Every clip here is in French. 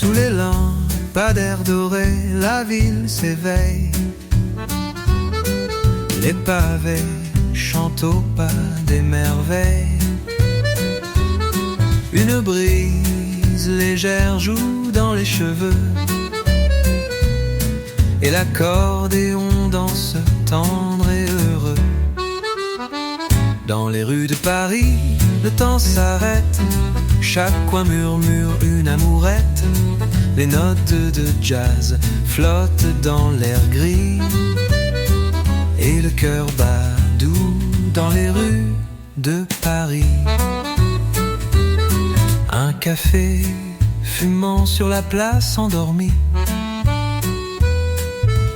Sous les lampadaires dorés, la ville s'éveille. Les pavés chantent au pas des merveilles. Une brise légère joue dans les cheveux, et l'accordéon danse tendre et heureux. Dans les rues de Paris, le temps s'arrête. Chaque coin murmure une amourette. Les notes de jazz flottent dans l'air gris, et le cœur bat doux dans les rues de Paris. Un café fumant sur la place endormie.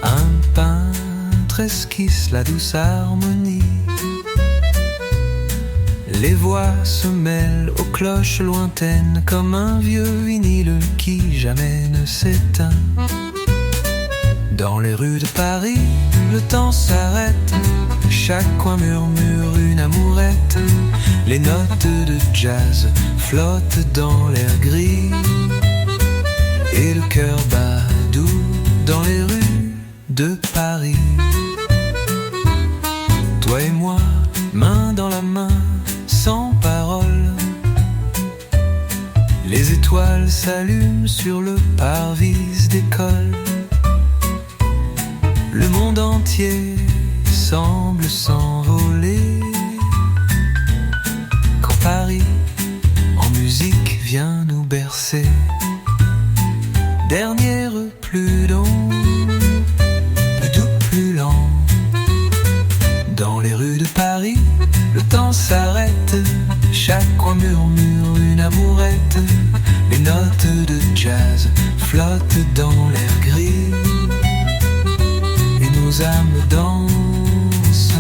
Un peintre esquisse la douce harmonie. Les voix se mêlent aux cloches lointaines, comme un vieux vinyle qui jamais ne s'éteint. Dans les rues de Paris, le temps s'arrête. Chaque coin murmure une amourette. Les notes de jazz flottent dans l'air gris, et le cœur bat doux dans les rues de Paris. Toi et moi, main dans la main, sans parole, les étoiles s'allument sur le parvis d'école. Le monde entier semble s'envoler quand Paris en musique vient nous bercer. Dernière plus long, plus doux, plus lent. Dans les rues de Paris, le temps s'arrête. Chaque coin murmure une amourette. Les notes de jazz flottent dans l'air gris, et nos âmes dansent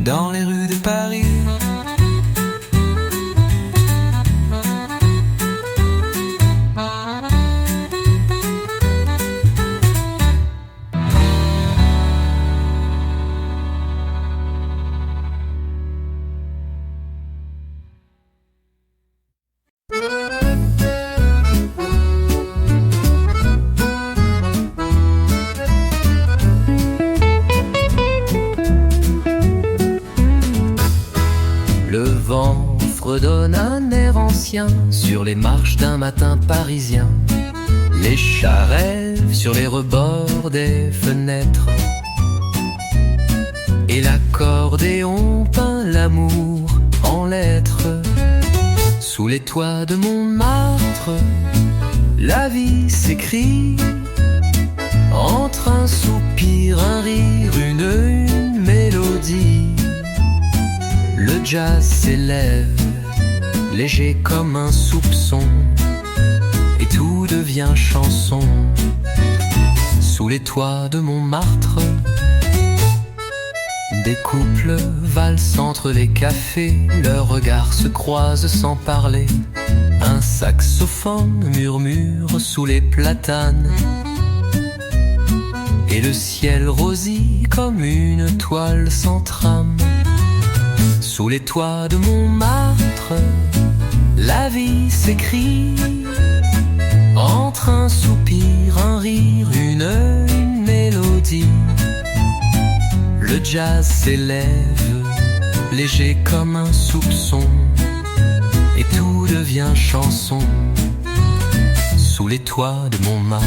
dans les rues de Paris. Redonne un air ancien sur les marches d'un matin parisien. Les chats rêvent sur les rebords des fenêtres, et l'accordéon peint l'amour en lettres. Sous les toits de Montmartre, la vie s'écrit entre un soupir, un rire, une mélodie. Le jazz s'élève, léger comme un soupçon, et tout devient chanson. Sous les toits de Montmartre, des couples valsent entre les cafés. Leurs regards se croisent sans parler. Un saxophone murmure sous les platanes, et le ciel rosit comme une toile sans trame. Sous les toits de Montmartre, la vie s'écrit entre un soupir, un rire, une mélodie. Le jazz s'élève, léger comme un soupçon, et tout devient chanson. Sous les toits de Montmartre.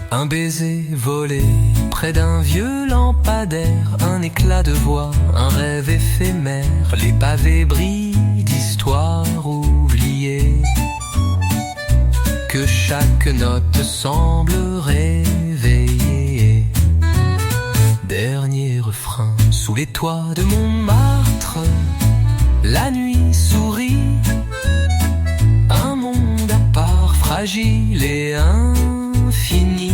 Un baiser volé près d'un vieux lampadaire, un éclat de voix, un rêve éphémère. Les pavés brillent d'histoires oubliées, que chaque note semble réveiller. Dernier refrain, sous les toits de Montmartre, la nuit sourit. Un monde à part, fragile et infini.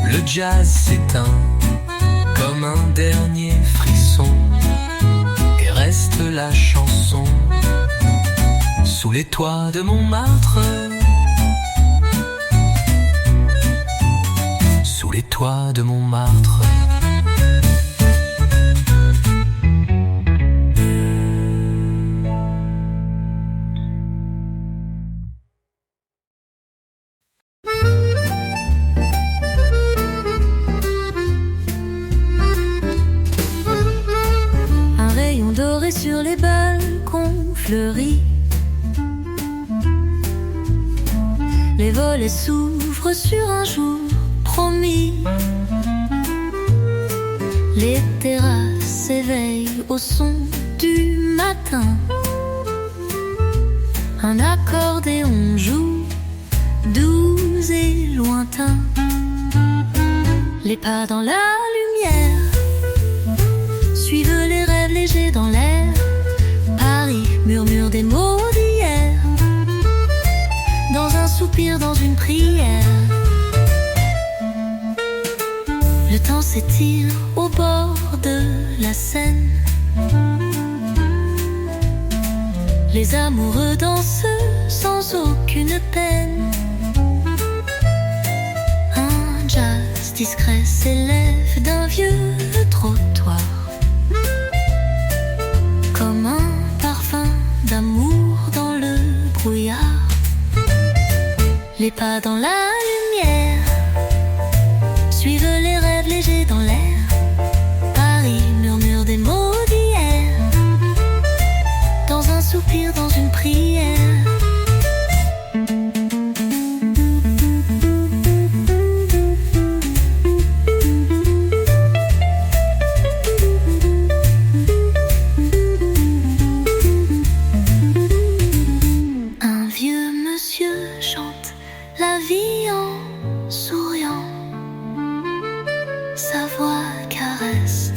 Le jazz s'éteint comme un dernier frisson, et reste la chanson. Sous les toits de Montmartre, sous les toits de Montmartre. Un rayon doré sur les balcons fleuris. Les volets s'ouvrent sur un jour promis. Les terrasses s'éveillent au son du matin. Un accordéon joue, doux et lointain. Les pas dans la lumière suivent les rêves légers dans l'air. Paris murmure des mots d'hier, dans un soupir, dans une prière. Le temps s'étire au bord de la Seine. Les amoureux dansent sans aucune peine. Un jazz discret s'élève d'un vieux trottoir, comme un parfum d'amour dans le brouillard. Les pas dans la lumière suivent les rêves légers dans l'air. Paris murmure des mots d'hier, dans un soupir, dans une prière. Un vieux monsieur chante la vie en souriant. Sa voix caresse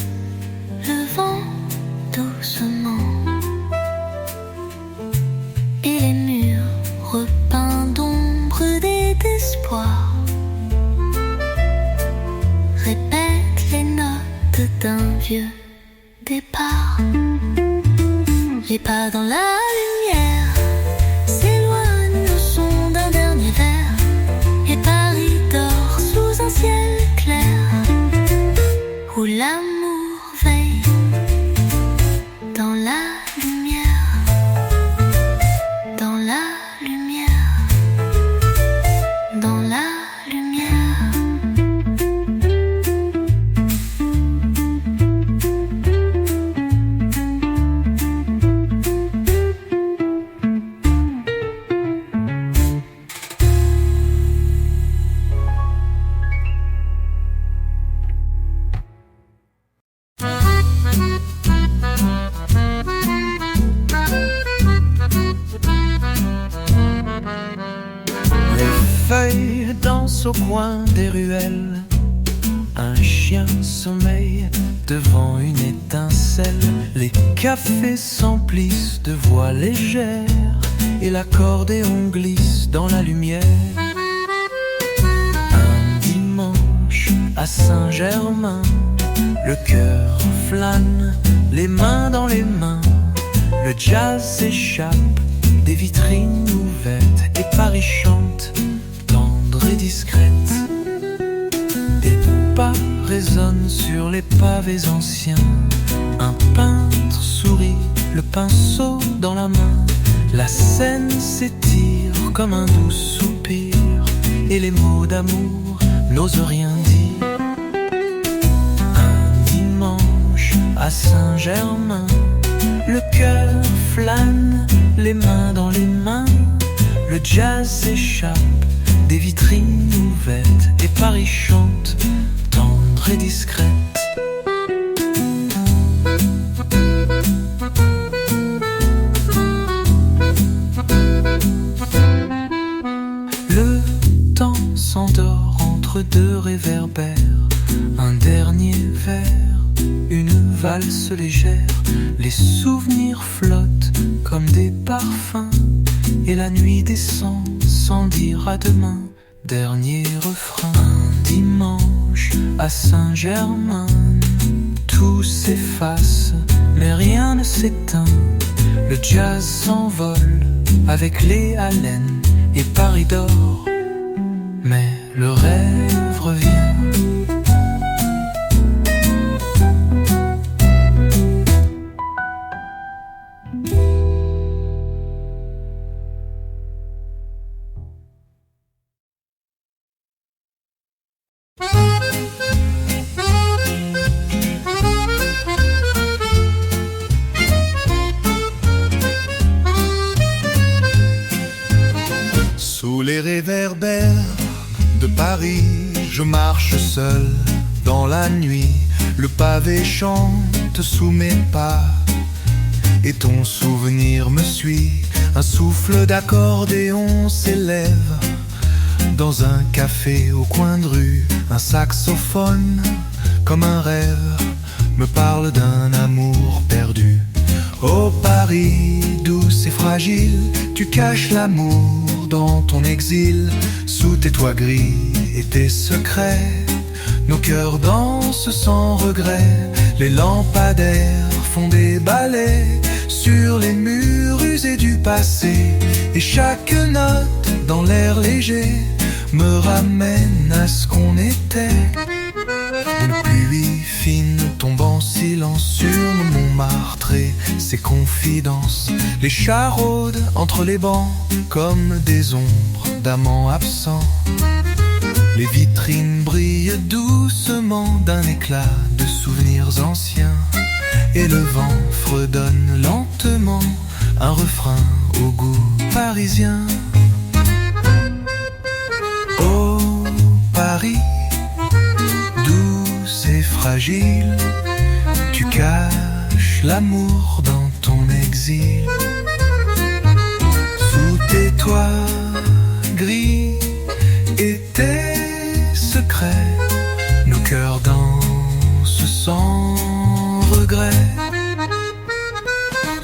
le vent doucement. Et les murs repeints d'ombre et d'espoir répètent les notes d'un vieux départ. Les pas dans la lumière s'éloignent au son d'un dernier verre. Et Paris dort sous un ciel clair, où l'amour veille dans la lumière, dans la lumière, dans la lumière. Feuilles dansent au coin des ruelles. Un chien sommeille devant une étincelle. Les cafés s'emplissent de voix légères et l'accordéon glisse dans la lumière. Un dimanche à Saint-Germain, le cœur flâne, les mains dans les mains. Le jazz s'échappe des vitrines ouvertes et Paris chante, tendre et discrète. Des pas résonnent sur les pavés anciens. Un peintre sourit, le pinceau dans la main. La scène s'étire comme un doux soupir, et les mots d'amour n'osent rien dire. Un dimanche à Saint-Germain, le cœur flâne, les mains dans les mains. Le jazz s'échappe des vitrines ouvertes et Paris chante, tendre et discrète. Le temps s'endort entre deux réverbères. Un dernier verre, une valse légère. Les souvenirs flottent comme des parfums, et la nuit descend sans dire à demain. Dernier refrain. Un dimanche à Saint-Germain, tout s'efface mais rien ne s'éteint. Le jazz s'envole avec les haleines et Paris dort, mais le rêve revient. les réverbères de Paris, je marche seul dans la nuit. Le pavé chante sous mes pas et ton souvenir me suit. Un souffle d'accordéon s'élève dans un café au coin de rue. Un saxophone comme un rêve me parle d'un amour perdu. Oh Paris, douce et fragile, tu caches l'amour dans ton exil. Sous tes toits gris et tes secrets, nos cœurs dansent sans regret. Les lampadaires font des ballets sur les murs usés du passé. Et chaque note dans l'air léger me ramène à ce qu'on était. Une pluie fine tombe en silence sur Montmartre et ses confidences. Les chats rôdent entre les bancs comme des ombres d'amants absents. Les vitrines brillent doucement d'un éclat de souvenirs anciens. Et le vent fredonne lentement un refrain au goût parisien. Oh Paris, douce et fragile, tu caches l'amour dans ton exil. Sous tes toits gris et tes secrets, nos cœurs dansent sans regret.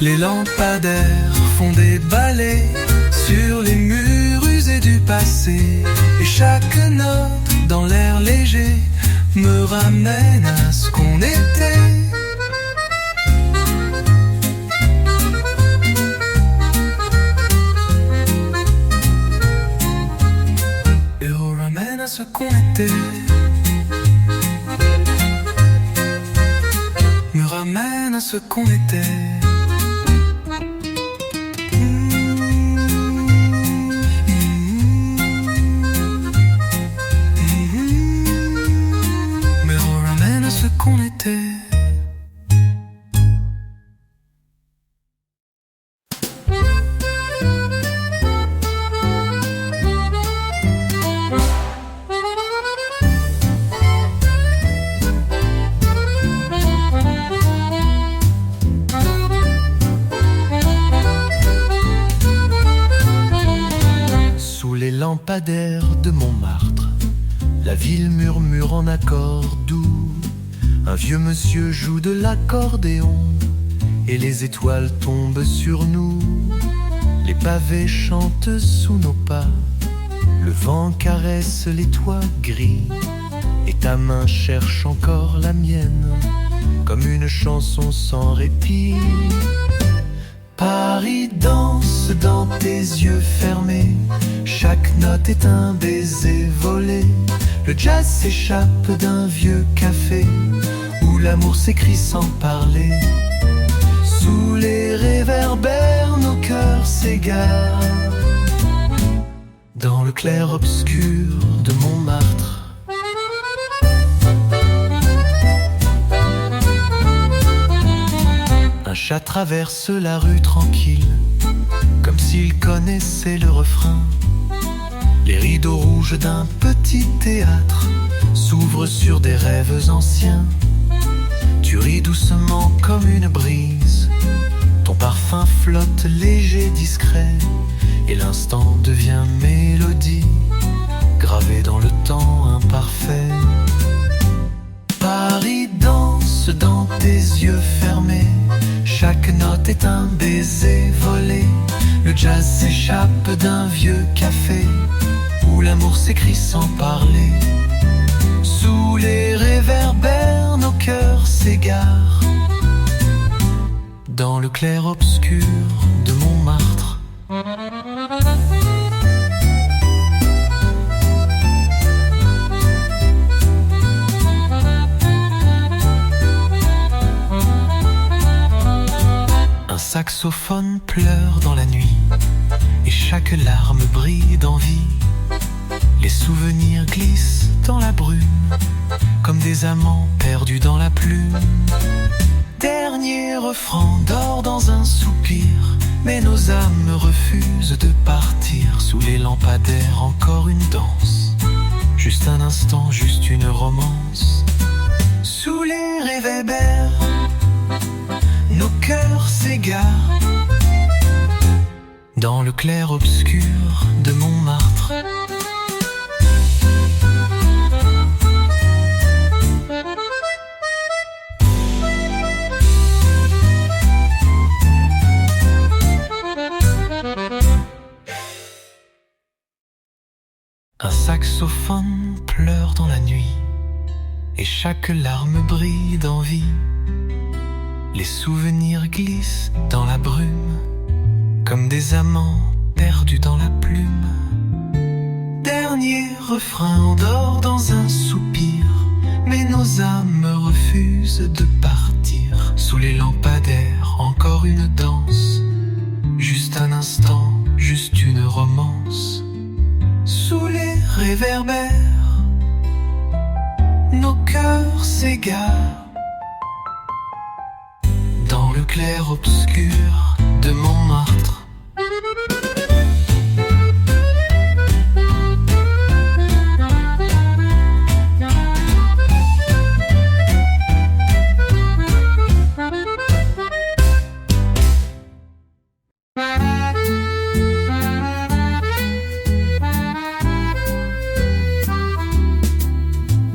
Les lampadaires font des ballets sur les murs usés du passé. Et chaque note dans l'air léger me ramène à ce qu'on était. Et on ramène à ce qu'on était. Me ramène à ce qu'on était. Qu'on était. Sous les lampadaires de Montmartre, la ville murmure en accords doux. Un vieux monsieur joue de l'accordéon et les étoiles tombent sur nous. Les pavés chantent sous nos pas, le vent caresse les toits gris et ta main cherche encore la mienne comme une chanson sans répit. Paris danse dans tes yeux fermés, chaque note est un baiser volé. Le jazz s'échappe d'un vieux café où l'amour s'écrit sans parler. Sous les réverbères, nos cœurs s'égarent dans le clair-obscur de Montmartre. Un chat traverse la rue tranquille, comme s'il connaissait le refrain. Les rideaux rouges d'un petit théâtre s'ouvrent sur des rêves anciens. Tu ris doucement comme une brise, ton parfum flotte léger, discret, et l'instant devient mélodie, gravée dans le temps imparfait. Paris danse dans tes yeux fermés, chaque note est un baiser volé. Le jazz s'échappe d'un vieux café où l'amour s'écrit sans parler. Sous les réverbères, nos cœurs s'égarent dans le clair-obscur de Montmartre. Un saxophone pleure dans la nuit et chaque larme brille d'envie. Les souvenirs glissent dans la brume comme des amants perdus dans la plume. Dernier refrain dort dans un soupir, mais nos âmes refusent de partir. Sous les lampadaires, encore une danse. Juste un instant, juste une romance. Sous les réverbères, nos cœurs s'égarent dans le clair-obscur de Montmartre. Un saxophone pleure dans la nuit et chaque larme brille d'envie. Les souvenirs glissent dans la brume comme des amants perdus dans la plume. Dernier refrain endort dans un soupir, mais nos âmes refusent de partir. Sous les lampadaires, encore une danse. Juste un instant, juste une romance. Sous les réverbères, nos cœurs s'égarent dans le clair-obscur de Montmartre.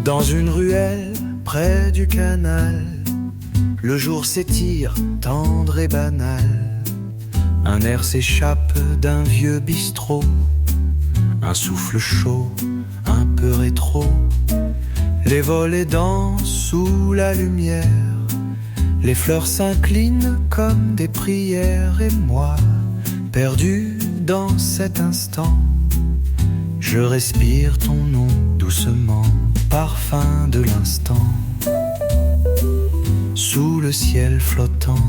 Dans une ruelle près du canal, le jour s'étire, tendre et banal. Un air s'échappe d'un vieux bistrot, un souffle chaud, un peu rétro. Les volets dansent sous la lumière, les fleurs s'inclinent comme des prières. Et moi, perdu dans cet instant, je respire ton nom doucement, parfum de l'instant, sous le ciel flottant.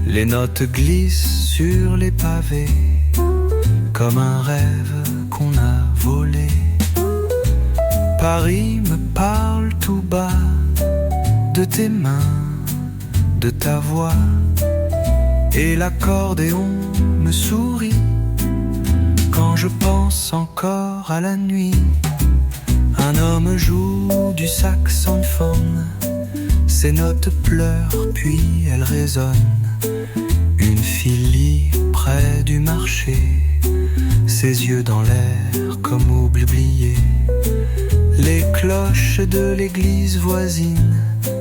Les notes glissent sur les pavés, comme un rêve qu'on a volé. Paris me parle tout bas, de tes mains, de ta voix, et l'accordéon me sourit quand je pense encore à la nuit. Un homme joue du saxophone, ses notes pleurent puis elles résonnent. Une fille lit près du marché, ses yeux dans l'air comme oubliés. Les cloches de l'église voisine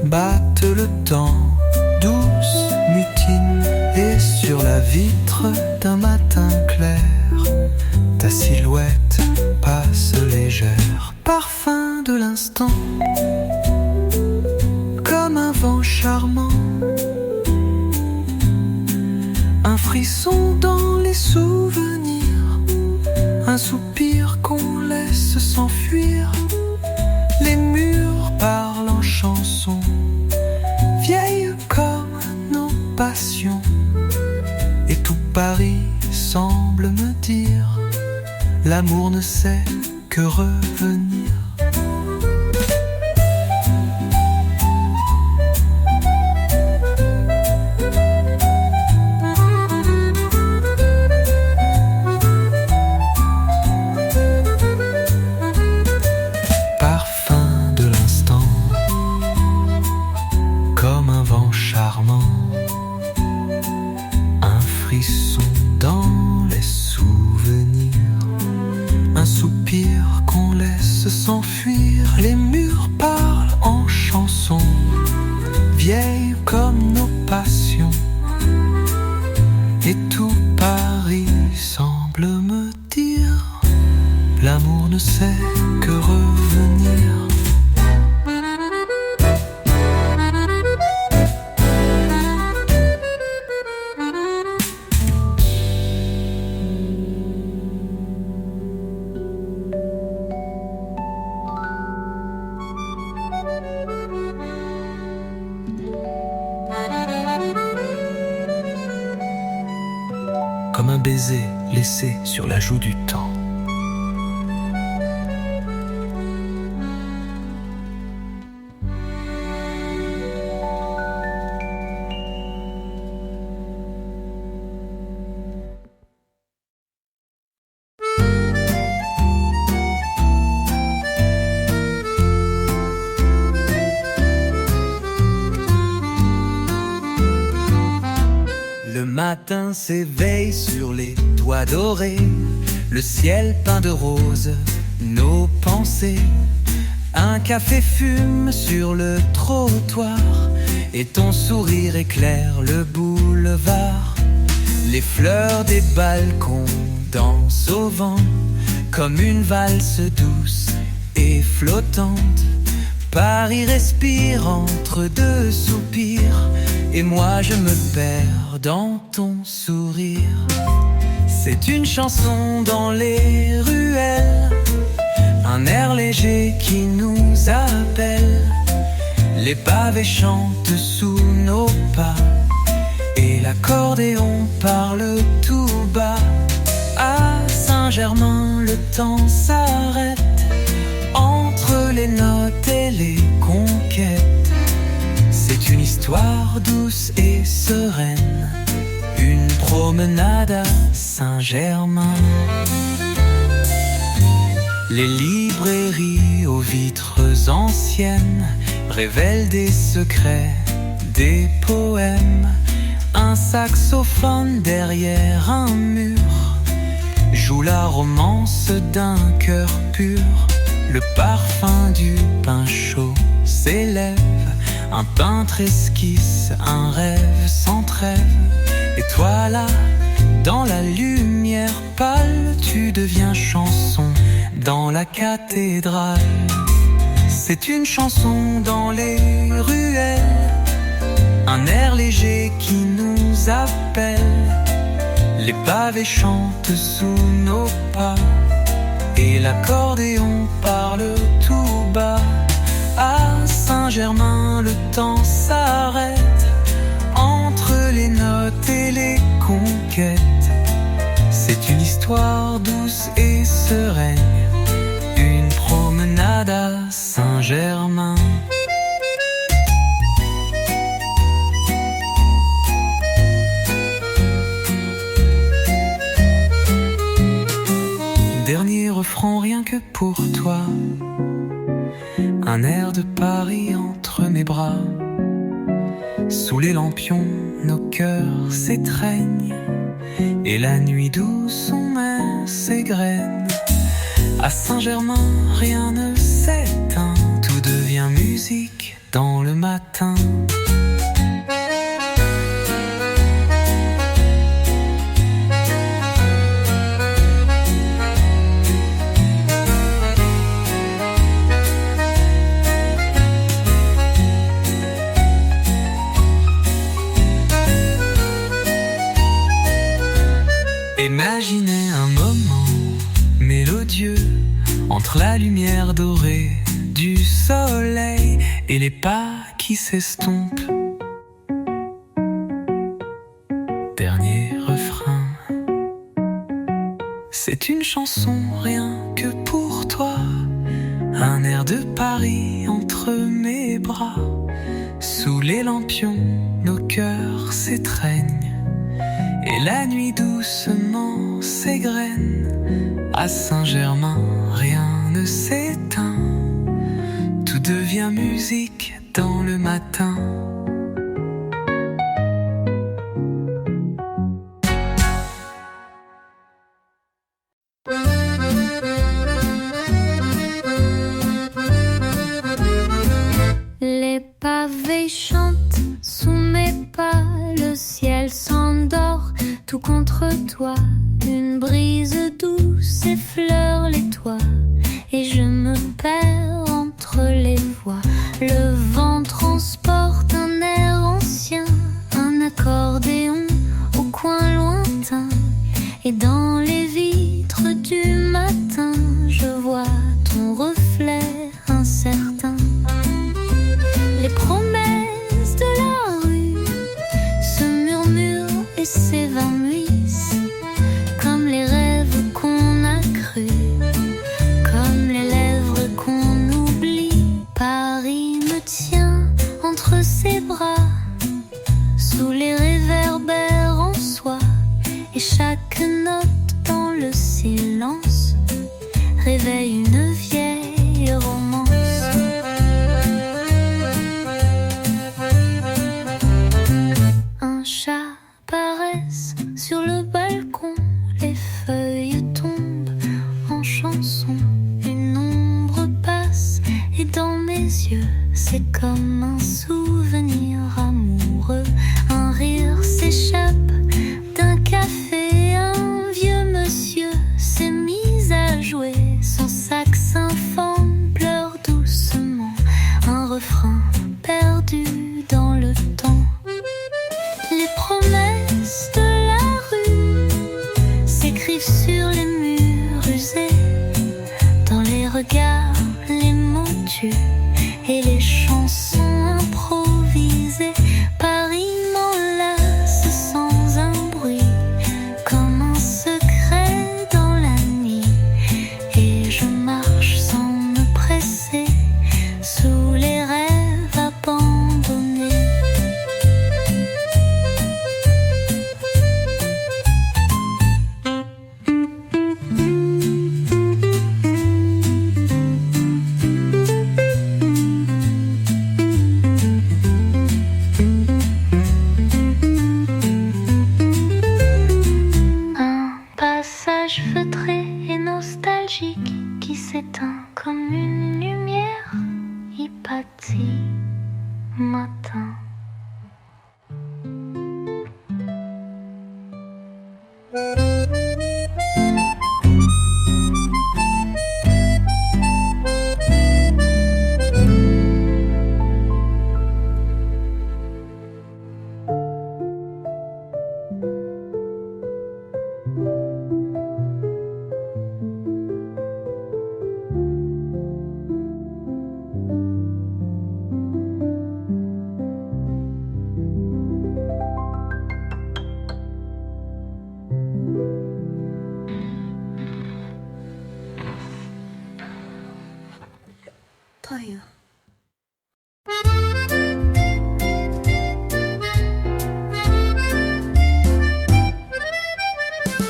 battent le temps, douce mutine. Et sur la vitre d'un matin clair, ta silhouette passe légère, parfum de l'instant, comme un vent charmant. Un frisson dans les souvenirs, un soupir qu'on laisse s'enfuir. Les murs parlent en chansons, vieilles comme nos passions. Et tout Paris semble me dire, l'amour ne sait que revenir. Parfum de l'instant, comme un vent charmant. Un frisson dans les souvenirs, un soupir qu'on laisse s'enfuir. Les murs parlent en chansons, vieilles comme nos passions. Et tout Paris semble me dire, l'amour ne sait que revenir. Comme un baiser laissé sur la joue du temps. matin s'éveille sur les toits dorés, le ciel peint de rose nos pensées. Un café fume sur le trottoir et ton sourire éclaire le boulevard. Les fleurs des balcons dansent au vent comme une valse douce et flottante. Paris respire entre deux soupirs et moi je me perds dans ton sourire. C'est une chanson dans les ruelles, un air léger qui nous appelle. Les pavés chantent sous nos pas et l'accordéon parle tout bas. À Saint-Germain, le temps s'arrête entre les notes et les conquêtes. C'est une histoire douce et sereine, une promenade à Saint-Germain. Les librairies aux vitres anciennes révèlent des secrets, des poèmes. Un saxophone derrière un mur joue la romance d'un cœur pur. Le parfum du pain chaud s'élève, un peintre esquisse un rêve sans trêve. Et toi là, dans la lumière pâle, tu deviens chanson dans la cathédrale. C'est une chanson dans les ruelles, un air léger qui nous appelle. Les pavés chantent sous nos pas et l'accordéon parle tout bas. À Saint-Germain, le temps s'arrête entre les notes et les conquêtes. C'est une histoire douce et sereine, une promenade à Saint-Germain. Dernier refrain rien que pour toi, un air de Paris entre mes bras. Sous les lampions, nos cœurs s'étreignent et la nuit douce on met ses graines. À Saint-Germain, rien ne s'éteint, tout devient musique dans le matin. Imaginez un moment mélodieux entre la lumière dorée du soleil et les pas qui s'estompent. Dernier refrain. C'est une chanson rien que pour toi, un air de Paris entre mes bras. Sous les lampions, nos cœurs s'étreignent et la nuit doucement s'égrène. À Saint-Germain, rien ne s'éteint, tout devient musique dans le matin. Les pavés chantent sous mes pas, le ciel s'endort tout contre toi. Une brise douce effleure les toits et je me perds entre les voix. Le vent transporte un air ancien, un accordéon au coin lointain. Et dans les vitres du matin, je vois ton reflet incertain. Les promesses de la rue se murmurent et s'évanouissent comme les rêves qu'on a crus, comme les lèvres qu'on oublie. Paris me tient entre ses bras, sous les réverbères en soie, et chaque note dans le silence réveille une vieille romance. Un chat paraisse c'est comme un souvenir amoureux. Un rire s'échappe d'un café. Un vieux monsieur s'est mis à jouer. Son saxophone pleure doucement. Un refrain perdu dans le temps. Les promesses de la rue s'écrivent sur les murs usés. Dans les regards, les mots tuent et les chansons improvisées. Paris m'enlace sans un bruit, comme un secret dans la nuit. Et je marche sans me presser, sous les rêves abandonnés. Un passage feutré et nostalgique qui s'éteint comme une lumière hypatie matin.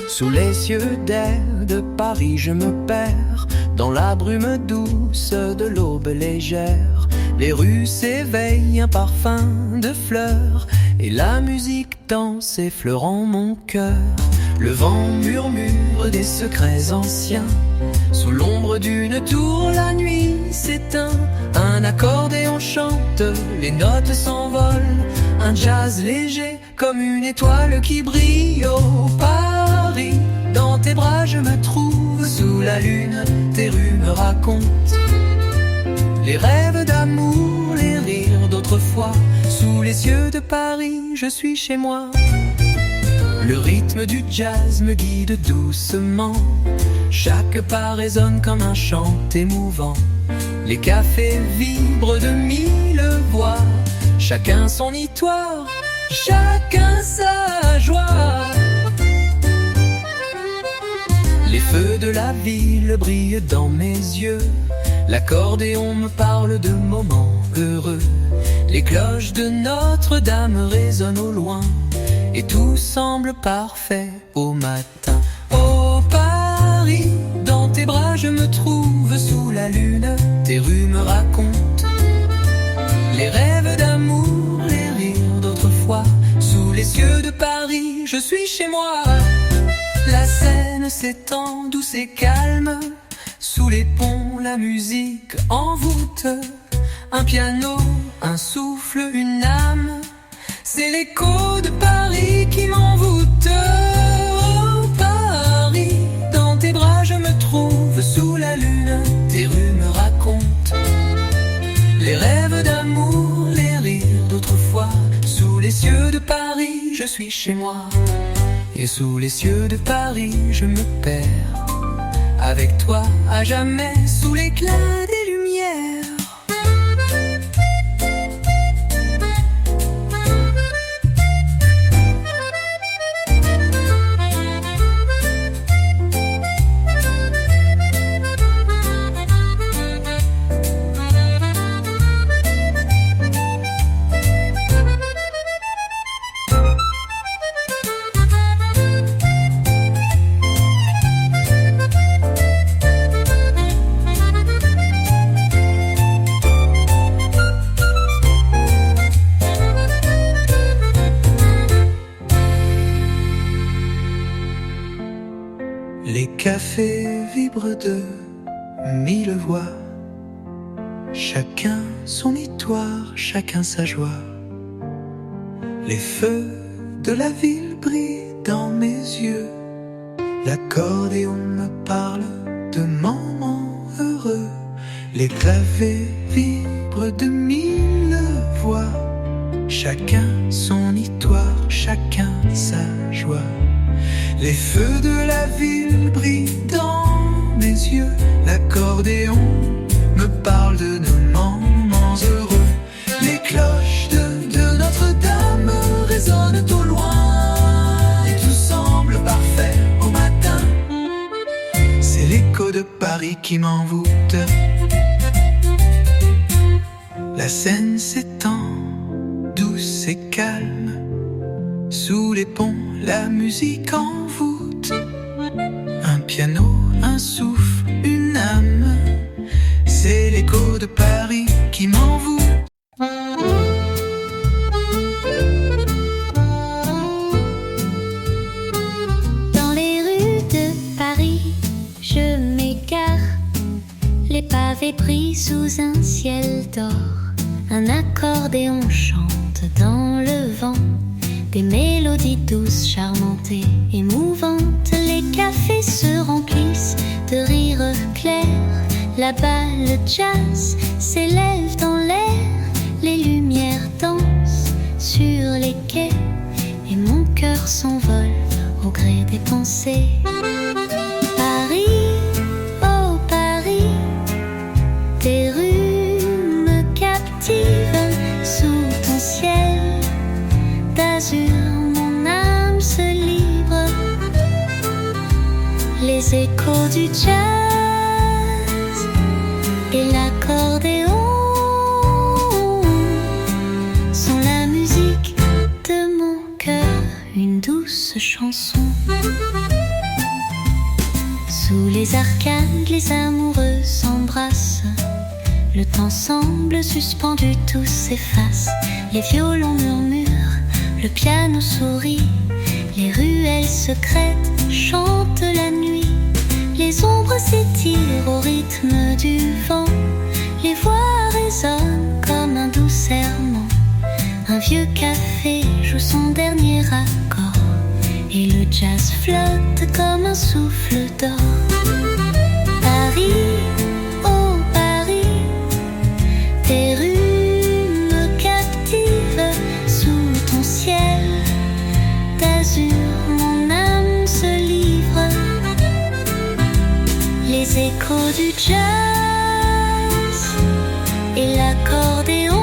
Sous les yeux d'air de Paris, je me perds dans la brume douce de l'aube légère. Les rues s'éveillent, un parfum de fleurs, et la musique danse effleurant mon cœur. Le vent murmure des secrets anciens. Sous l'ombre d'une tour, la nuit s'éteint. Un accordéon chante, les notes s'envolent. Un jazz léger comme une étoile qui brille. Oh Paris, dans tes bras je me trouve. Sous la lune, tes rues me racontent les rêves d'amour, les rires d'autrefois. Sous les cieux de Paris, je suis chez moi. Le rythme du jazz me guide doucement. Chaque pas résonne comme un chant émouvant. Les cafés vibrent de mille voix. Chacun son histoire, chacun sa joie. Les feux de la ville brillent dans mes yeux. L'accordéon me parle de moments heureux. Les cloches de Notre-Dame résonnent au loin, et tout semble parfait au matin. Oh Paris, dans tes bras je me trouve. Sous la lune, tes rues me racontent les rêves d'amour, les rires d'autrefois. Sous les cieux de Paris, je suis chez moi. La Seine s'étend douce et calme. Sous les ponts, la musique envoûte. Un piano, un souffle, une âme. C'est l'écho de Paris qui m'envoûte. Oh Paris, dans tes bras je me trouve. Sous la lune, tes rues me racontent les rêves d'amour, les rires d'autrefois. Sous les cieux de Paris, je suis chez moi. Et sous les cieux de Paris, je me perds. Avec toi à jamais, sous l'éclat des lumières. Les cafés vibrent de mille voix. Chacun son histoire, chacun sa joie. Les feux de la ville brillent dans mes yeux. L'accordéon me parle de moments heureux. Les pavés vibrent de mille voix. Chacun son histoire, chacun sa joie. Les feux de la ville brillent dans mes yeux. L'accordéon me parle de nos moments heureux. Les cloches de Notre-Dame résonnent au loin et tout semble parfait au matin. C'est l'écho de Paris qui m'envoûte. La Seine s'étend, douce et calme. Sous les ponts, la musique envoûte. Un piano, un souffle, une âme. C'est l'écho de Paris qui m'envoûte. Dans les rues de Paris, je m'égare. Les pavés brillent sous un ciel d'or. Un accordéon chante dans le vent. Des mélodies douces, charmantes et émouvantes. Les cafés se remplissent de rires clairs. Là-bas le jazz s'élève dans l'air. Les lumières dansent sur les quais. Et mon cœur s'envole au gré des pensées. Paris, oh Paris, tes rues me captivent. Sous ton ciel d'azur, mon âme se livre. Les échos du jazz et l'accordéon sont la musique de mon cœur, une douce chanson. Sous les arcades, les amoureux s'embrassent. Le temps semble suspendu, tout s'efface. Les violons murmurent, le piano sourit. Les ruelles secrètes chantent la nuit. Les ombres s'étirent au rythme du vent. Les voix résonnent comme un doux serment. Un vieux café joue son dernier accord. Et le jazz flotte comme un souffle d'or. Paris, oh Paris, tes rues me captivent. Sous ton ciel d'azur, mon âme se livre. Les échos du jazz et l'accordéon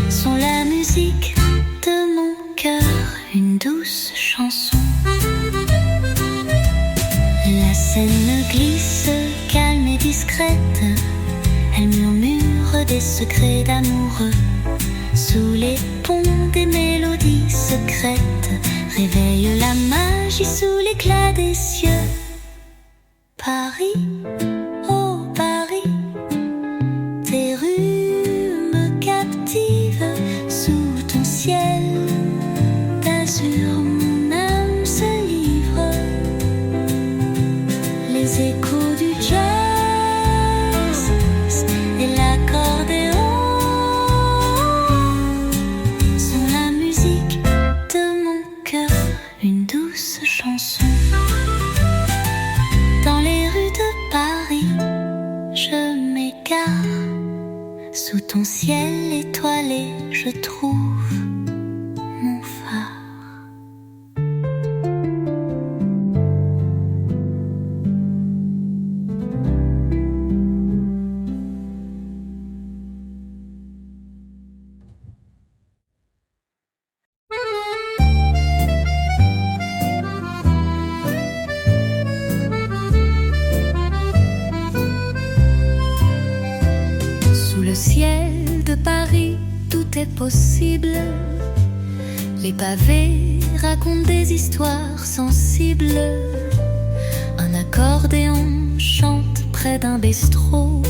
sont la musique de mon cœur, une douce chanson. La Seine glisse, calme et discrète. Elle murmure des secrets d'amoureux. Sous les ponts, des mélodies secrètes réveillent la magie sous l'éclat des cieux. Paris, oh Paris, tes rues me captivent. Sous ton ciel d'azur, mon âme se livre. Les échos du jazz et l'accordéon sont la musique de mon cœur, une douce chanson. Dans les rues de Paris, je m'égare. Sous ton ciel étoilé, je trouve mon phare. Sous le ciel de Paris, tout est possible. Les pavés racontent des histoires sensibles. Un accordéon chante près d'un bistrot.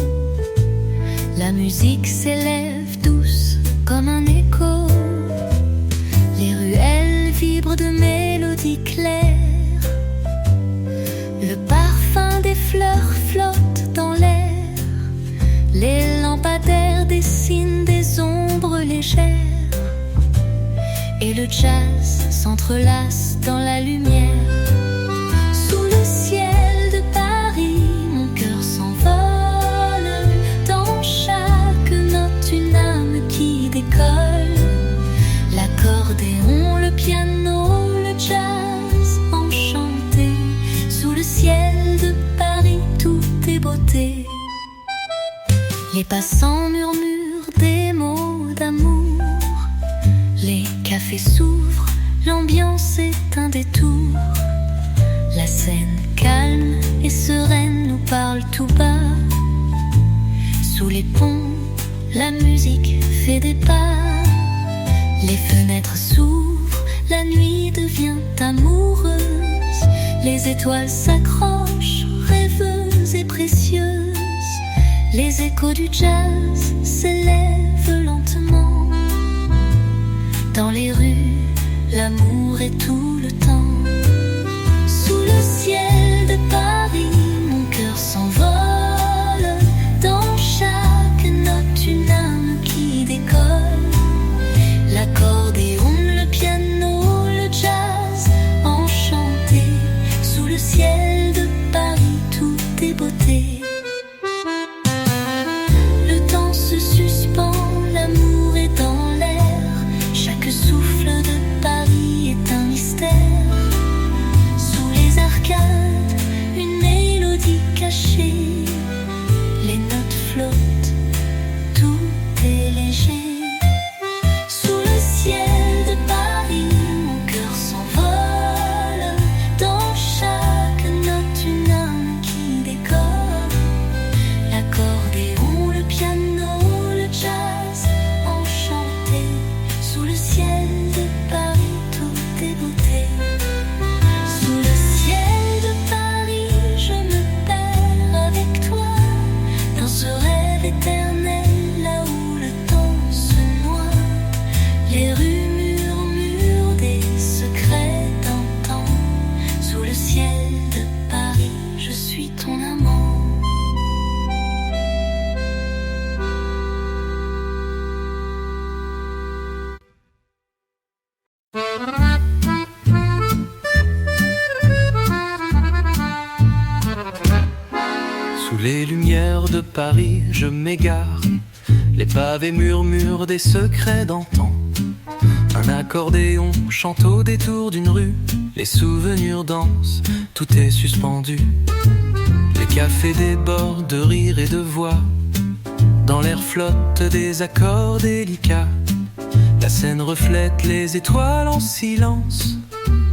La musique s'élève douce comme un écho. Les ruelles vibrent de mélodies claires. Le parfum des fleurs flotte dans l'air. et le jazz s'entrelacent dans la lumière. Sous le ciel de Paris, mon cœur s'envole. Dans chaque note, une âme qui décolle. L'accordéon, le piano, le jazz enchanté. Sous le ciel de Paris, tout est beauté. Les passants murmurent des mots d'amour. Les cafés s'ouvrent, l'ambiance est un détour. La scène calme et sereine nous parle tout bas. Sous les ponts, la musique fait des pas. Les fenêtres s'ouvrent, la nuit devient amoureuse. Les étoiles s'accrochent, rêveuses et précieuses. Les échos du jazz s'élèvent lentement. Dans les rues, l'amour est tout le temps. Sous le ciel de Paris, mon cœur s'envole. Dans chaque note, une âme qui décolle. L'accordéon, le piano, le jazz enchanté. Sous le ciel de Paris, tout est beauté. Le temps se suspend, l'amour est dans l'air. Chaque souffle de Paris est un mystère. Sous les arcades, une mélodie cachée. Les notes flottent, tout est léger. Sous le ciel de Paris, mon cœur s'envole. Dans chaque note, une âme qui décolle. L'accordéon, le piano, le jazz enchanté. Sous le ciel de Paris, tout est beauté. Sous le ciel de Paris, je me perds avec toi. Dans ce rêve éternel, là où le temps se noie. Les rues murmurent des secrets d'antan. Sous le ciel de Paris, je suis ton amant. Sous les lumières de Paris, je m'égare. Les pavés murmurent des secrets d'antan. Un accordéon chante au détour d'une rue. Les souvenirs dansent, tout est suspendu. Les cafés débordent de rire et de voix. Dans l'air flottent des accords délicats. La scène reflète les étoiles en silence.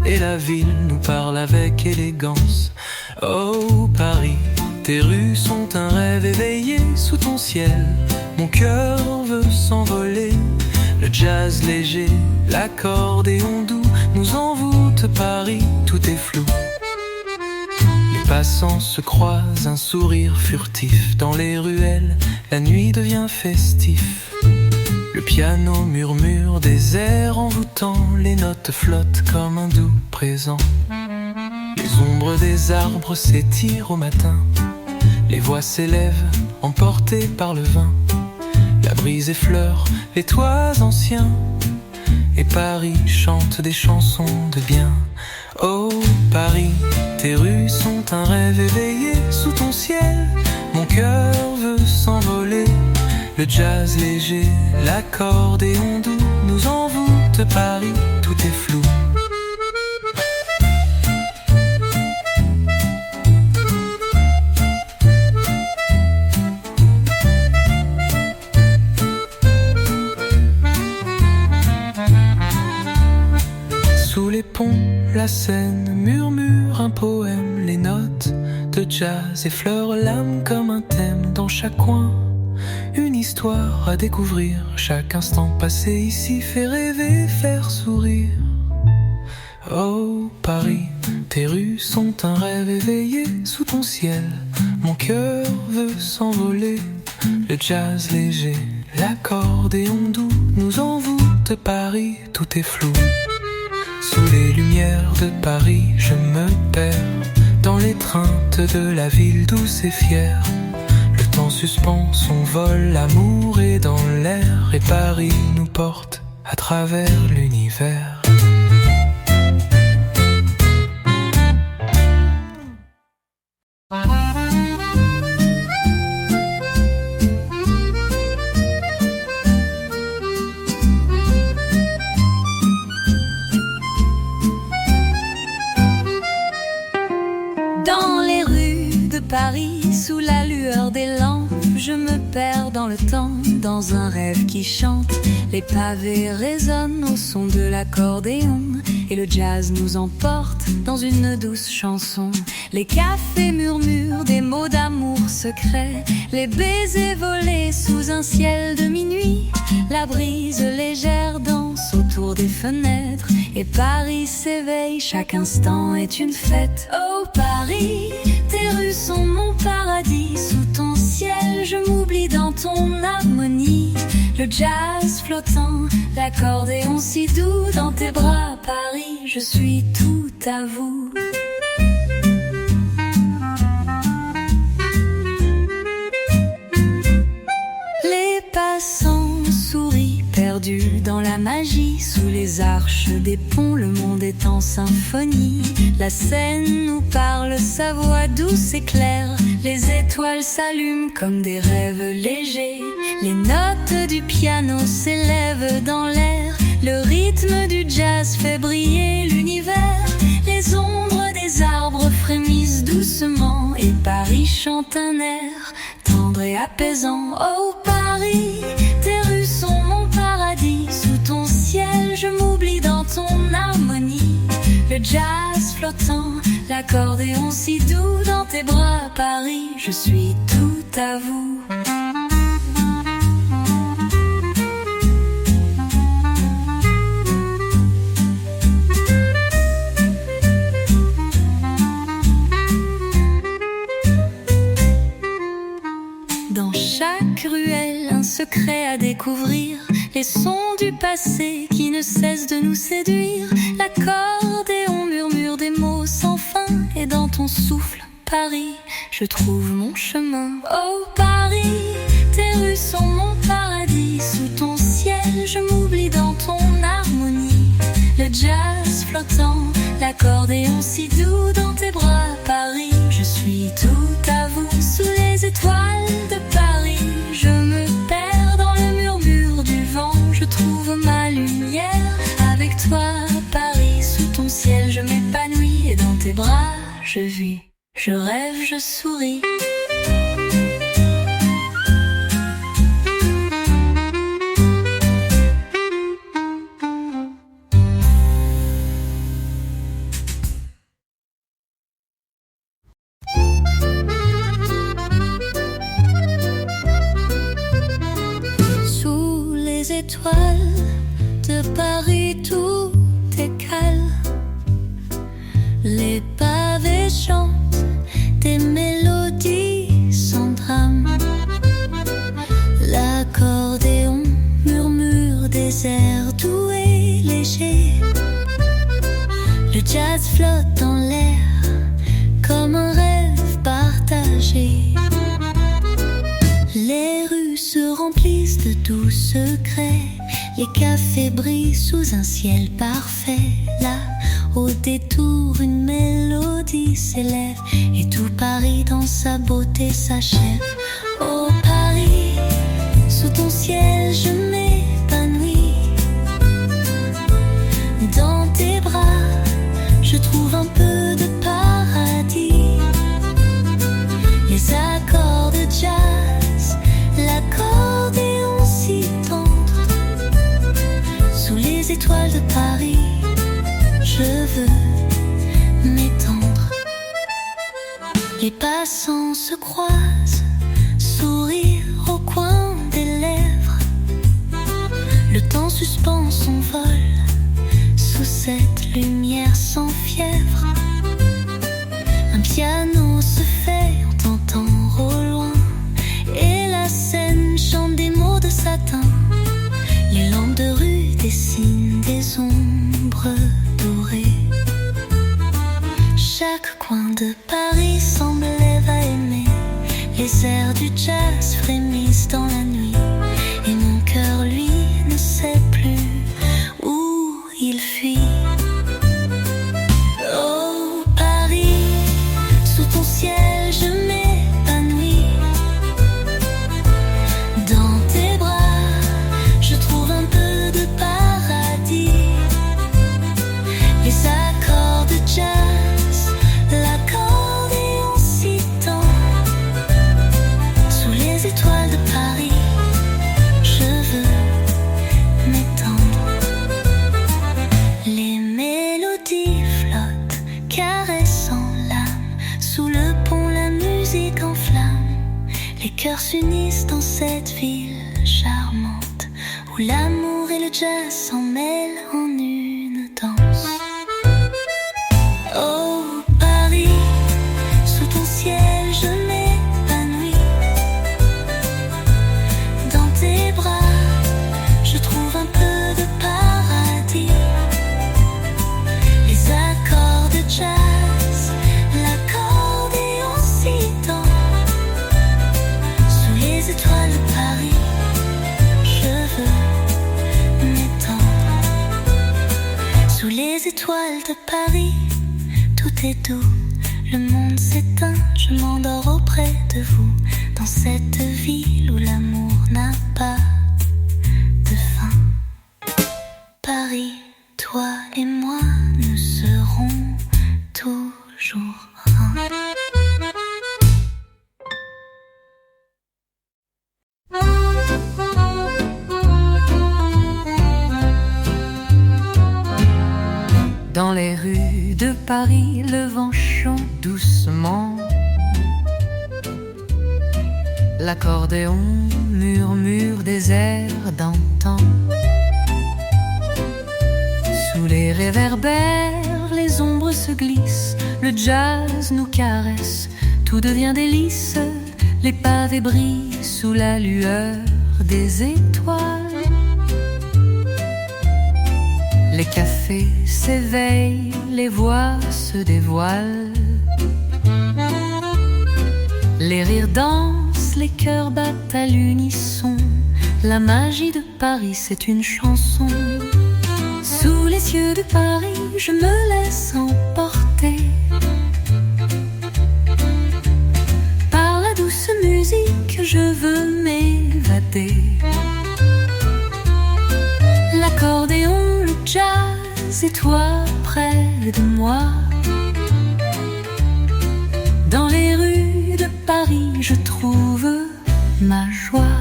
Et la ville nous parle avec élégance. Oh Paris, tes rues sont un rêve éveillé sous ton ciel. Mon cœur veut s'envoler. Le jazz léger, l'accordéon doux nous envoûte Paris, tout est flou. Les passants se croisent, un sourire furtif. Dans les ruelles, la nuit devient festif. Le piano murmure des airs envoûtants. Les notes flottent comme un doux présent. Les ombres des arbres s'étirent au matin. Les voix s'élèvent, emportées par le vin. La brise effleure les toits anciens. Et Paris chante des chansons de bien. Oh Paris, tes rues sont un rêve éveillé sous ton ciel. Mon cœur veut s'envoler. Le jazz léger, l'accordéon doux nous envoûte Paris, tout est flou. Sous les ponts, la Seine murmure un poème. Les notes de jazz effleurent l'âme comme un thème. Dans chaque coin, une histoire à découvrir. Chaque instant passé ici fait rêver, faire sourire. Oh Paris, tes rues sont un rêve éveillé sous ton ciel. Mon cœur veut s'envoler. Le jazz léger, l'accordéon doux nous envoûte Paris, tout est flou. Sous les lumières de Paris, je me perds dans l'étreinte de la ville douce et fière. Le temps suspend son vol, l'amour est dans l'air et Paris nous porte à travers l'univers. Dans les rues de Paris, sous la lueur des lampes, je me perds dans le temps, dans un rêve qui chante. Les pavés résonnent au son de l'accordéon, et le jazz nous emporte dans une douce chanson. Les cafés murmurent des mots d'amour secrets, les baisers volés sous un ciel de minuit. La brise légère danse autour des fenêtres, et Paris s'éveille, chaque instant est une fête. Oh Paris, tes rues sont mon paradis, sous ton ciel je m'oublie dans ton harmonie. Le jazz flottant, l'accordéon si doux dans tes bras. Paris, je suis tout à vous. Les passants sourient, perdus dans la magie. Sous les arches des ponts, le monde est en symphonie. La Seine nous parle, sa voix douce et claire. Les étoiles s'allument comme des rêves légers. Les notes du piano s'élèvent dans l'air. Le rythme du jazz fait briller l'univers. Les ombres des arbres frémissent doucement, et Paris chante un air tendre et apaisant. Oh Paris, tes rues sont mon paradis, sous ton ciel je m'oublie dans ton harmonie. Le jazz flottant, l'accordéon si doux dans tes bras. Paris, je suis tout à vous. Dans chaque ruelle, un secret à découvrir. Les sons du passé qui ne cessent de nous séduire. L'accordéon murmure des mots sans fin, et dans ton souffle, Paris, je trouve mon chemin. Oh Paris, tes rues sont mon paradis, sous ton ciel je m'oublie dans ton harmonie. Le jazz flottant, l'accordéon si doux dans tes bras. Paris, je suis tout à vous. Sous les étoiles de Paris, je me perds dans le murmure du vent. Je trouve ma lumière avec toi, Paris. Sous ton ciel je m'épanouis, et dans tes bras je vis, je rêve, je souris. Sous les étoiles de Paris, tout est calme. Les pavés chantent des mélodies sans drame. L'accordéon murmure des airs doux et légers. Le jazz flotte dans l'air comme un rêve partagé. Les rues se remplissent de doux secrets. Les cafés brillent sous un ciel parfait. Là, au détour, une mélodie s'élève, et tout Paris dans sa beauté s'achève. Oh Paris, sous ton ciel je m'épanouis. Dans tes bras, je trouve un peu de paradis. Les accords de jazz, l'accordéon si tendre. Sous les étoiles de Paris, je veux m'étendre. Les passants se croisent, sourire au coin des lèvres. Le temps suspend son vol sous cette lumière sans fièvre. Un piano se fait, on t'entend au loin, et la scène chante des mots de satin. Les lampes de rue dessinent des ombres dorées. Chaque coin de Paris semble lève à aimer. Les airs du jazz frémissent dans la nuit, et mon cœur lui ne sait plus cœurs s'unissent dans cette ville charmante où l'amour et le jazz s'en mêlent en une danse. Oh Paris, sous ton ciel je m'épanouis. Dans tes bras, je trouve un peu de paradis. Les accords de jazz, l'accordéon si tend. Sous les étoiles de Paris, je veux m'étendre. Sous les étoiles de Paris, tout est doux. Le monde s'éteint, je m'endors auprès de vous. Dans cette ville où l'amour n'a pas de fin. Paris, toi et moi, nous serons toujours un. Dans les rues de Paris, le vent chante doucement. L'accordéon murmure des airs d'antan. Sous les réverbères, les ombres se glissent. Le jazz nous caresse, tout devient délice. Les pavés brillent sous la lueur des étoiles. Les cafés s'éveillent, les voix se dévoilent. Les rires dansent, les cœurs battent à l'unisson. La magie de Paris, c'est une chanson. Sous les cieux de Paris, je me laisse emporter par la douce musique, je veux m'évader. L'accordéon, le jazz et toi près de moi. Dans les rues de Paris, je trouve ma joie.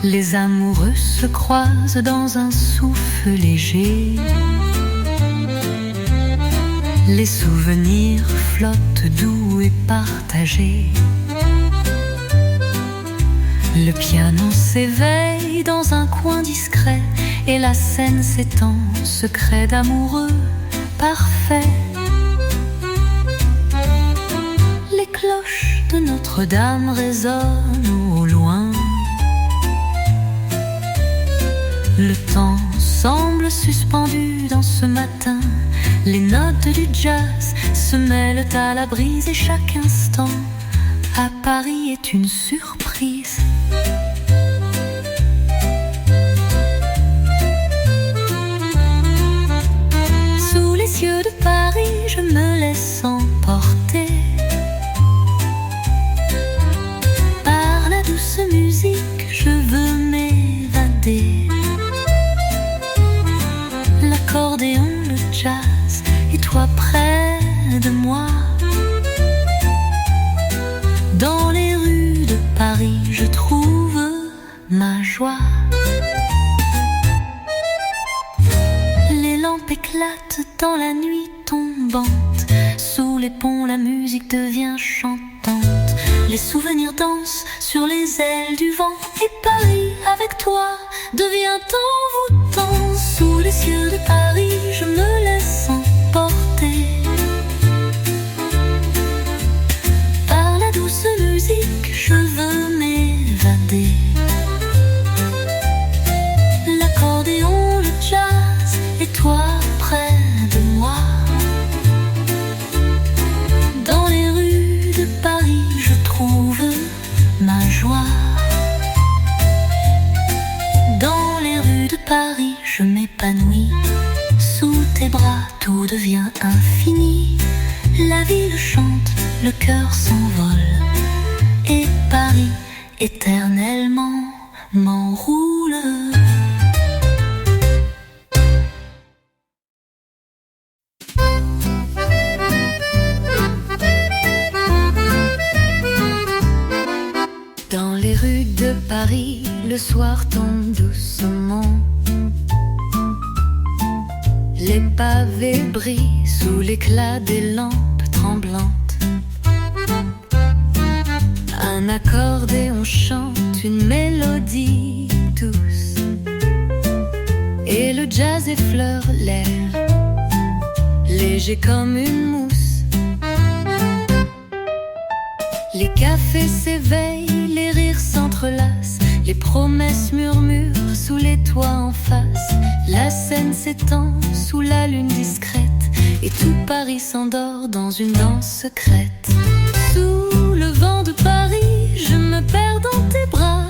Les amoureux se croisent dans un souffle léger. Les souvenirs flottent doux et partagés. Le piano s'éveille dans un coin discret et la scène s'étend, secret d'amoureux parfait. Les cloches de Notre-Dame résonnent au loin. Le temps semble suspendu dans ce matin. Les notes du jazz se mêlent à la brise et chaque instant à Paris est une surprise. Sous les cieux de Paris, je me laisse emporter par la douce musique, je veux m'évader. L'accordéon, le jazz et toi près de moi. Dans les rues de Paris, je trouve ma joie. Les lampes éclatent dans la nuit tombante. Sous les ponts, la musique devient chantante. Les souvenirs dansent sur les ailes du vent. Et Paris, avec toi, devient envoûtant. Sous les cieux de Paris, je me laisse emporter par la douce musique, je veux m'évader. L'accordéon, le jazz et toi près de moi. Dans les rues de Paris, je trouve ma joie. Dans les rues de Paris, je m'épanouis. Sous tes bras, tout devient infini. La ville chante, le cœur s'envole. Et Paris, éternellement, m'enroule. Dans les rues de Paris, le soir tombe doucement. Les pavés brillent sous l'éclat des lampes tremblantes. Un accordéon chante une mélodie douce et le jazz effleure l'air, léger comme une mousse. Les cafés s'éveillent, les rires s'entrelacent, les promesses murmurent sous les toits en face. La scène s'étend sous la lune discrète et tout Paris s'endort dans une danse secrète. Sous le vent de Paris, je me perds dans tes bras.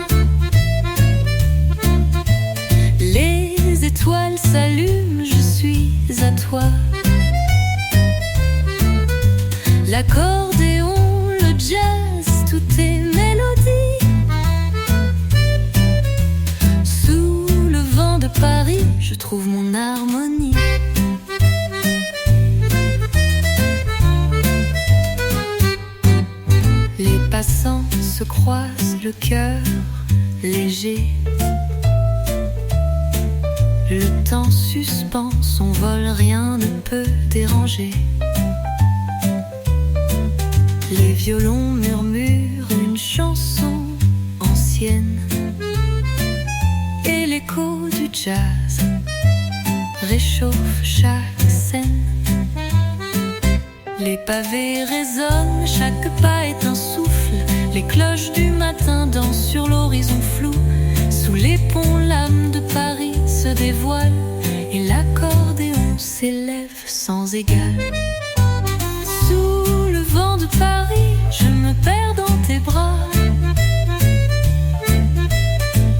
Les étoiles s'allument, je suis à toi. L'accordéon, le jazz, tout est mélodie. Sous le vent de Paris, je trouve mon harmonie. Les passants se croisent, le cœur léger. Le temps suspend son vol, rien ne peut déranger. Les violons murmurent une chanson ancienne et l'écho du jazz réchauffe chaque scène. Les pavés résonnent, chaque pas est un souffle. Les cloches du matin dansent sur l'horizon flou. Sous les ponts, l'âme de Paris se dévoile et l'accordéon s'élève sans égal. Sous le vent de Paris, je me perds dans tes bras.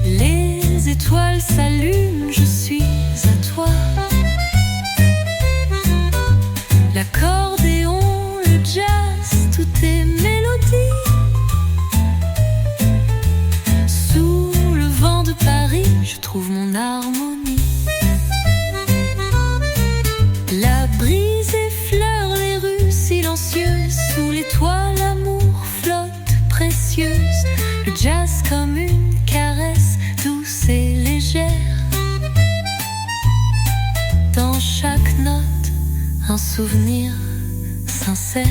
Les étoiles s'allument, je suis à toi. L'accordéon, le jazz, tout est mélodie. Sous le vent de Paris, je trouve mon harmonie. La brise effleure les rues silencieuses. Sous les toits, l'amour flotte précieuse. Le jazz comme une caresse douce et légère. Dans chaque note, un souvenir sincère.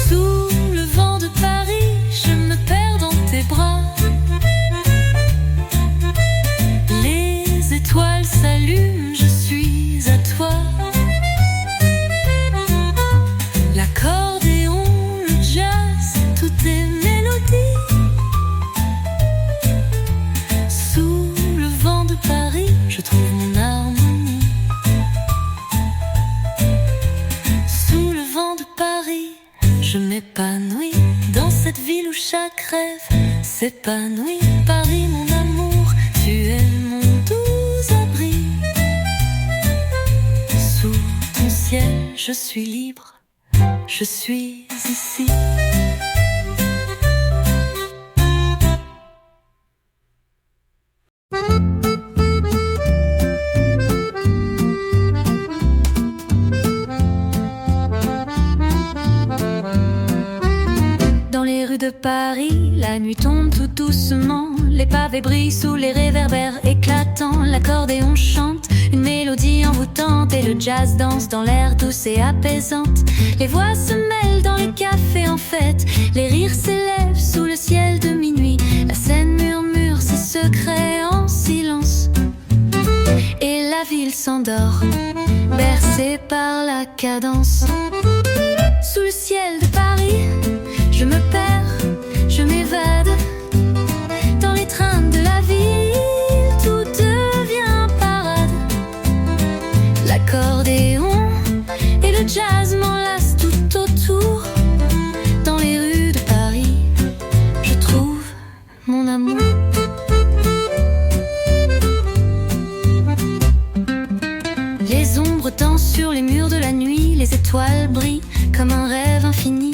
Sous le vent de Paris, je me perds dans tes bras. Les étoiles s'allument, je suis à toi. L'accordéon, le jazz, tout est mélodie. Sous le vent de Paris, je trouve mon harmonie. Sous le vent de Paris, je m'épanouis dans cette ville où chaque rêve s'épanouit. Paris, mon amour, tu es mon doux abri. Sous ton ciel, je suis libre, je suis ici. Dans les rues de Paris, la nuit tombe tout doucement. Les pavés brillent sous les réverbères éclatants. L'accordéon chante une mélodie envoûtante et le jazz danse dans l'air douce et apaisante. Les voix se mêlent dans les cafés en fête. Les rires s'élèvent sous le ciel de minuit. La scène murmure ses secrets en silence. Et la ville s'endort, bercée par la cadence. Sous le ciel de Paris, je me perds, je m'évade. Dans les trains de la ville, tout devient parade. L'accordéon et le jazz m'enlacent tout autour. Dans les rues de Paris, je trouve mon amour. Les ombres dansent sur les murs de la nuit. Les étoiles brillent comme un rêve infini.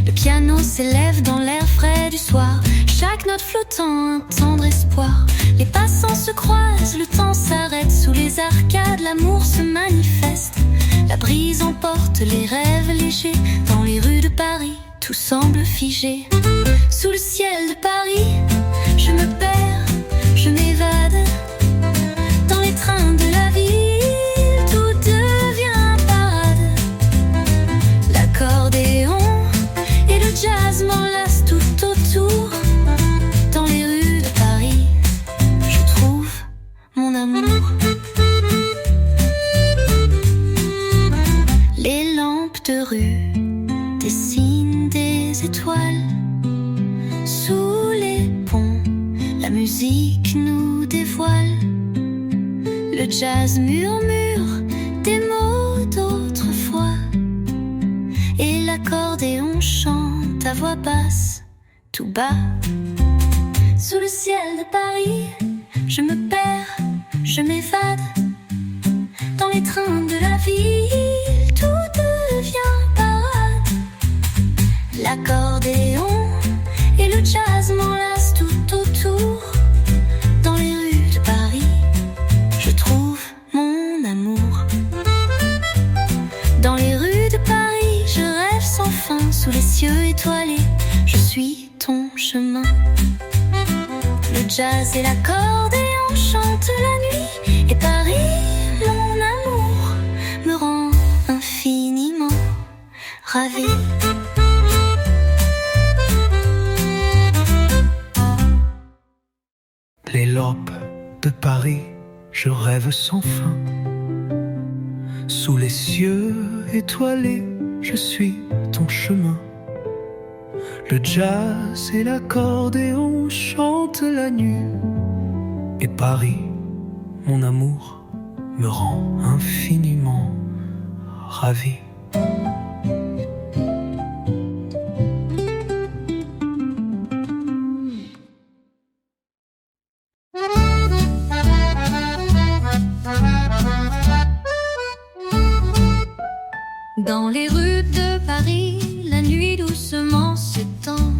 Le piano s'élève dans l'air frais du soir. Chaque note flottant, un tendre espoir. Les passants se croisent, le temps s'arrête. Sous les arcades, l'amour se manifeste. La brise emporte les rêves légers. Dans les rues de Paris, tout semble figé. Sous le ciel de Paris, je me perds, je m'évade. Dans les trains de la ville, tout devient parade. L'accordéon jazz murmure des mots d'autrefois, et l'accordéon chante à voix basse, tout bas. Sous le ciel de Paris, je me perds, je m'évade. Dans les trains de la ville, tout devient parade. L'accordéon et le jazz m'enlacent tout autour. Dans les rues de Paris, je trouve mon amour. Dans les rues de Paris, je rêve sans fin. Sous les cieux étoilés, je suis ton chemin. Le jazz et l'accordéon chantent la nuit, et Paris, mon amour, me rend infiniment ravie. Les lampes de Paris, je rêve sans fin. Sous les cieux étoilés, je suis ton chemin. Le jazz et l'accordéon chantent la nuit, et Paris, mon amour, me rend infiniment ravi. Dans les rues de Paris, la nuit doucement s'étend.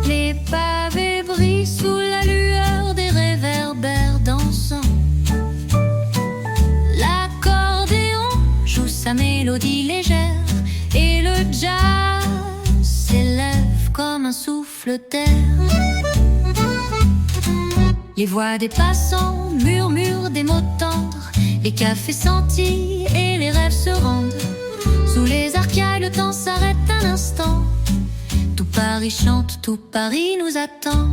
Les pavés brillent sous la lueur des réverbères dansants. L'accordéon joue sa mélodie légère, et le jazz s'élève comme un souffle d'air. Les voix des passants murmurent des mots tendres, les cafés sentis et les rêves se rendent. Sous les arcailles, le temps s'arrête un instant. Tout Paris chante, tout Paris nous attend.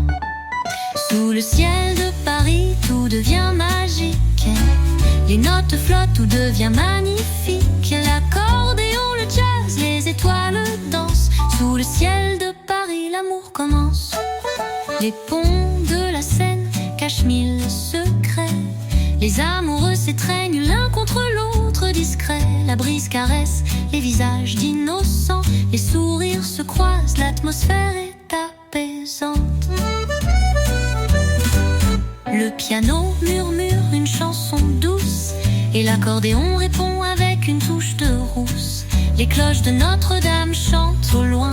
Sous le ciel de Paris, tout devient magique. Les notes flottent, tout devient magnifique. L'accordéon, le jazz, les étoiles dansent. Sous le ciel de Paris, l'amour commence. Les ponts de la Seine cachent mille secrets. Les amoureux s'étreignent l'un contre l'autre discret. La brise caresse les visages d'innocents. Les sourires se croisent, l'atmosphère est apaisante. Le piano murmure une chanson douce, et l'accordéon répond avec une touche de rousse. Les cloches de Notre-Dame chantent au loin.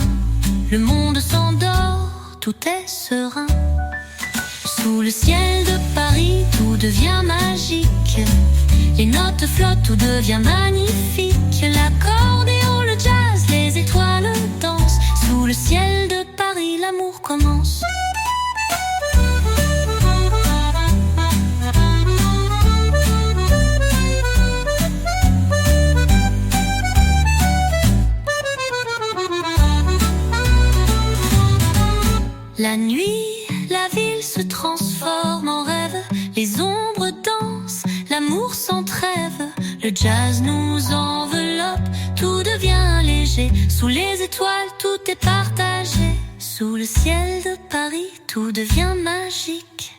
Le monde s'endort, tout est serein. Sous le ciel de Paris, tout devient magique. Les notes flottent, tout devient magnifique. L'accordéon, le jazz, les étoiles dansent. Sous le ciel de Paris, l'amour commence. La nuit, la ville se transforme en rêve. Les ombres dansent, l'amour sans trêve. Le jazz nous enveloppe, tout devient léger. Sous les étoiles, tout est partagé. Sous le ciel de Paris, tout devient magique.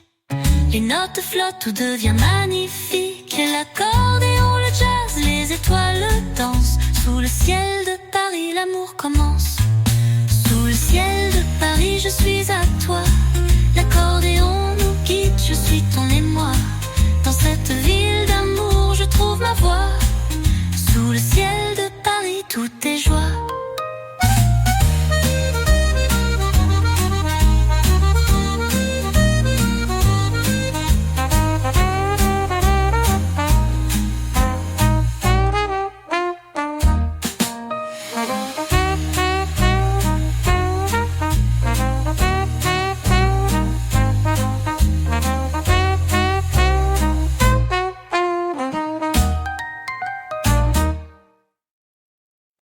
Les notes flottent, tout devient magnifique.